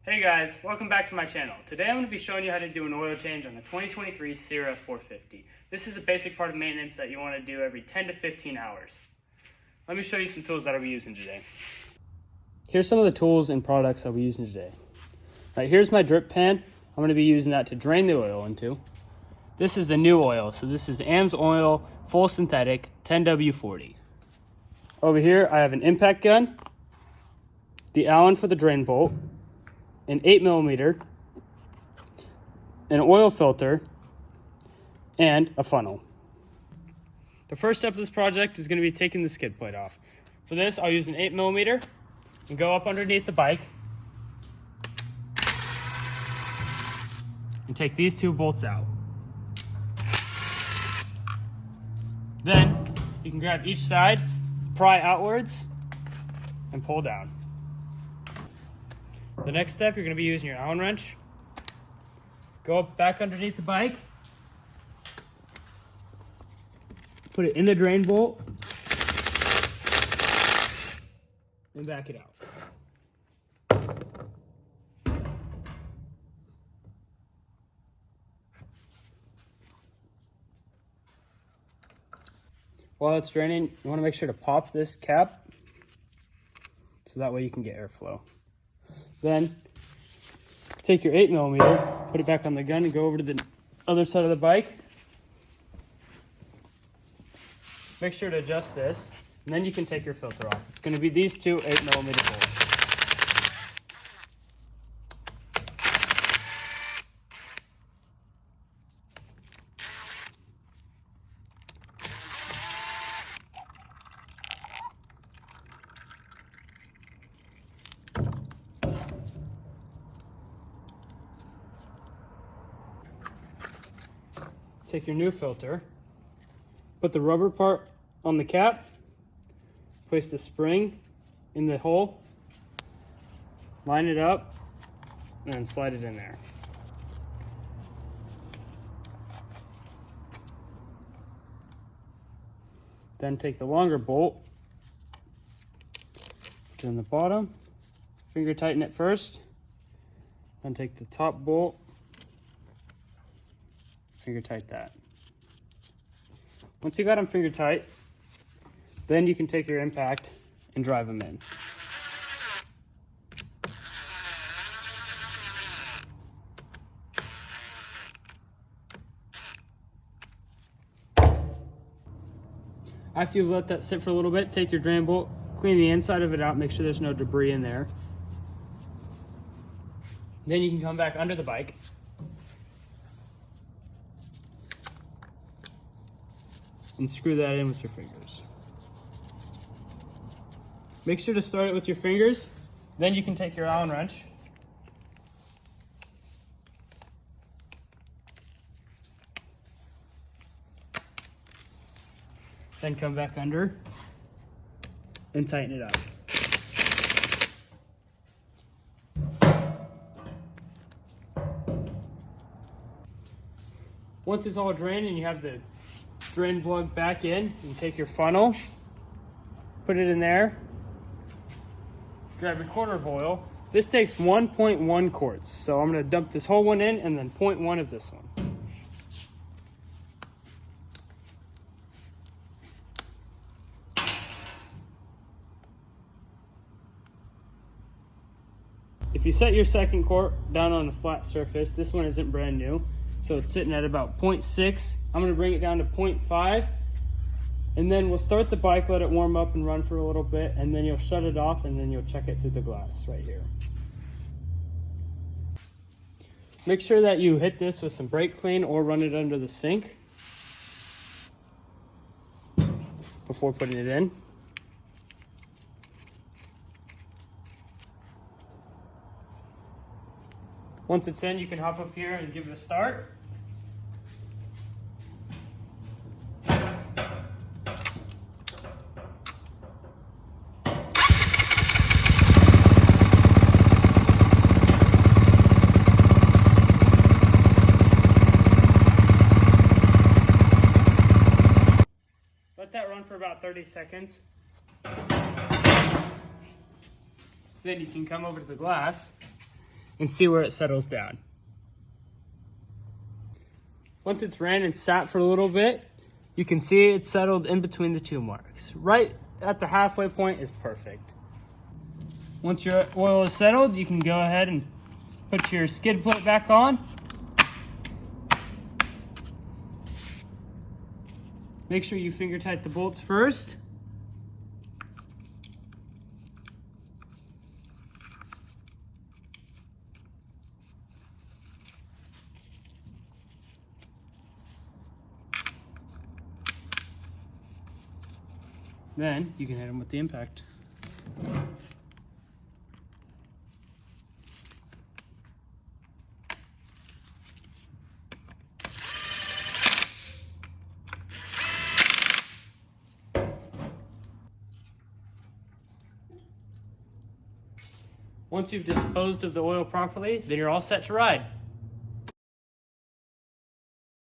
Hey guys, welcome back to my channel. Today I'm going to be showing you how to do an oil change on a 2023 CRF 450. This is a basic part of maintenance that you want to do every 10 to 15 hours. Let me show you some tools that I'll be using today. Here's some of the tools and products I'll be using today. Right, here's my drip pan. I'm going to be using that to drain the oil into. This is the new oil, so this is AMS oil, full synthetic, 10W40. Over here I have an impact gun, the Allen for the drain bolt, an 8mm, an oil filter, and a funnel. The first step of this project is going to be taking the skid plate off. For this, I'll use an 8mm and go up underneath the bike and take these two bolts out. Then you can grab each side, pry outwards, and pull down. The next step, you're going to be using your Allen wrench. Go up back underneath the bike. Put it in the drain bolt. And back it out. While it's draining, you want to make sure to pop this cap so that way you can get airflow. Then take your 8mm, put it back on the gun, and go over to the other side of the bike. Make sure to adjust this, and then you can take your filter off. It's going to be these two 8mm bolts. Take your new filter, put the rubber part on the cap, place the spring in the hole, line it up, and then slide it in there. Then take the longer bolt, put it in the bottom, finger tighten it first, then take the top bolt, finger tight that. Once you got them finger tight, then you can take your impact and drive them in. After you've let that sit for a little bit, take your drain bolt, clean the inside of it out, make sure there's no debris in there. Then you can come back under the bike. And screw that in with your fingers. Make sure to start it with your fingers. Then you can take your Allen wrench. Then come back under and tighten it up. Once it's all drained and you have the drain plug back in, you take your funnel, put it in there, grab your quarter of oil. This takes 1.1 quarts, so I'm going to dump this whole one in and then 0.1 of this one. If you set your second quart down on a flat surface, this one isn't brand new, so it's sitting at about 0.6. I'm going to bring it down to 0.5, and then we'll start the bike, let it warm up and run for a little bit, and then you'll shut it off, and then you'll check it through the glass right here. Make sure that you hit this with some brake clean or run it under the sink before putting it in. Once it's in, you can hop up here and give it a start. Let that run for about 30 seconds. Then you can come over to the glass and see where it settles down. Once it's ran and sat for a little bit, you can see it's settled in between the two marks. Right at the halfway point is perfect. Once your oil is settled, you can go ahead and put your skid plate back on. Make sure you finger tight the bolts first. Then you can hit them with the impact. Once you've disposed of the oil properly, then you're all set to ride.